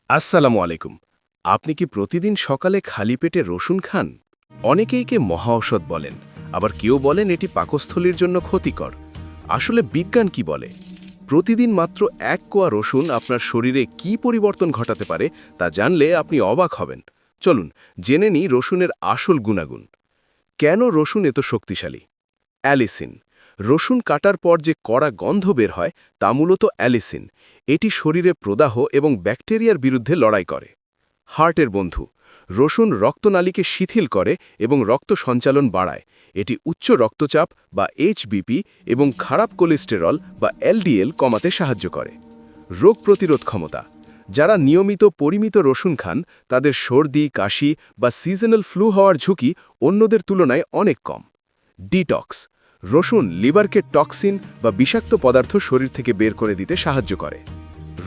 আসসালামু আলাইকুম। আপনি কি প্রতিদিন সকালে খালি পেটে রসুন খান? অনেকেই একে মহা ঔষধ বলেন, আবার কেউ বলেন এটি পাকস্থলীর জন্য ক্ষতিকর। আসলে বিজ্ঞান কি বলে? প্রতিদিন মাত্র 1 কোয়া রসুন আপনার শরীরে কি পরিবর্তন ঘটাতে পারে তা জানলে আপনি অবাক হবেন। চলুন জেনে নিই রসুনের আসল গুণাগুণ। কেন রসুন এত শক্তিশালী? অ্যালিসিন। রসুন কাটার পর যে কড়া গন্ধ বের হয় তা মূলত অ্যালিসিন। এটি শরীরে প্রদাহ এবং ব্যাকটেরিয়ার বিরুদ্ধে লড়াই করে। হার্টের বন্ধু। রসুন রক্তনালীকে শিথিল করে এবং রক্ত সঞ্চালন বাড়ায়। এটি উচ্চ রক্তচাপ বা এইচবিপি এবং খারাপ কোলেস্টেরল বা এলডিএল কমাতে সাহায্য করে। রোগ প্রতিরোধ ক্ষমতা। যারা নিয়মিত পরিমিত রসুন খান তাদের সর্দি, কাশি বা সিজনাল ফ্লু হওয়ার ঝুঁকি অন্যদের তুলনায় অনেক কম। ডিটক্স। রসুন লিভারকে টক্সিন বা বিষাক্ত পদার্থ শরীর থেকে বের করে দিতে সাহায্য করে।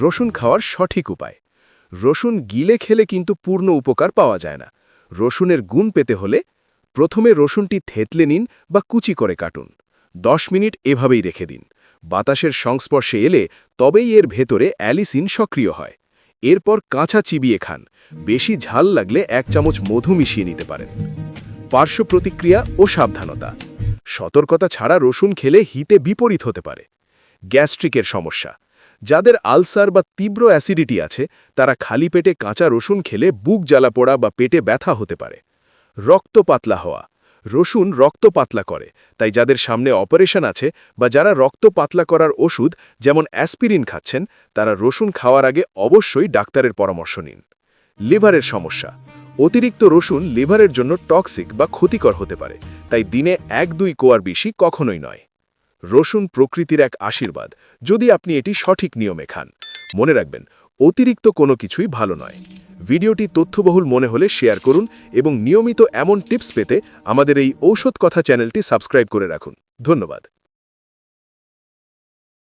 রসুন খাওয়ার সঠিক উপায়। রসুন গিলে খেলে কিন্তু পূর্ণ উপকার পাওয়া যায় না। রসুনের গুণ পেতে হলে প্রথমে রসুনটি থেতলে নিন বা কুচি করে কাটুন। 10 মিনিট এভাবেই রেখে দিন। বাতাসের সংস্পর্শে এলে তবেই এর ভেতরে অ্যালিসিন সক্রিয় হয়। এরপর কাঁচা চিবিয়ে খান। বেশি ঝাল লাগলে 1 চামচ মধু মিশিয়ে নিতে পারেন। পার্শ্ব প্রতিক্রিয়া ও সাবধানতা। সতর্কতা ছাড়া রসুন খেলে হিতে বিপরীত হতে পারে। গ্যাস্ট্রিকের সমস্যা। যাদের আলসার বা তীব্র অ্যাসিডিটি আছে তারা খালি পেটে কাঁচা রসুন খেলে বুক জ্বালা পোড়া বা পেটে ব্যথা হতে পারে। রক্ত পাতলা হওয়া। রসুন রক্ত পাতলা করে, তাই যাদের সামনে অপারেশন আছে বা যারা রক্ত পাতলা করার ওষুধ যেমন অ্যাসপিরিন খাচ্ছেন তারা রসুন খাওয়ার আগে অবশ্যই ডাক্তারের পরামর্শ নিন। লিভারের সমস্যা। অতিরিক্ত রসুন লিভারের জন্য টক্সিক বা ক্ষতিকর হতে পারে, তাই দিনে 1-2 কোয়ার বেশি কখনোই নয়। রসুন প্রকৃতির এক আশীর্বাদ, যদি আপনি এটি সঠিক নিয়মে খান। মনে রাখবেন, অতিরিক্ত কোনো কিছুই ভালো নয়। ভিডিওটি তথ্যবহুল মনে হলে শেয়ার করুন এবং নিয়মিত এমন টিপস পেতে আমাদের এই ঔষধ কথা চ্যানেলটি সাবস্ক্রাইব করে রাখুন। ধন্যবাদ।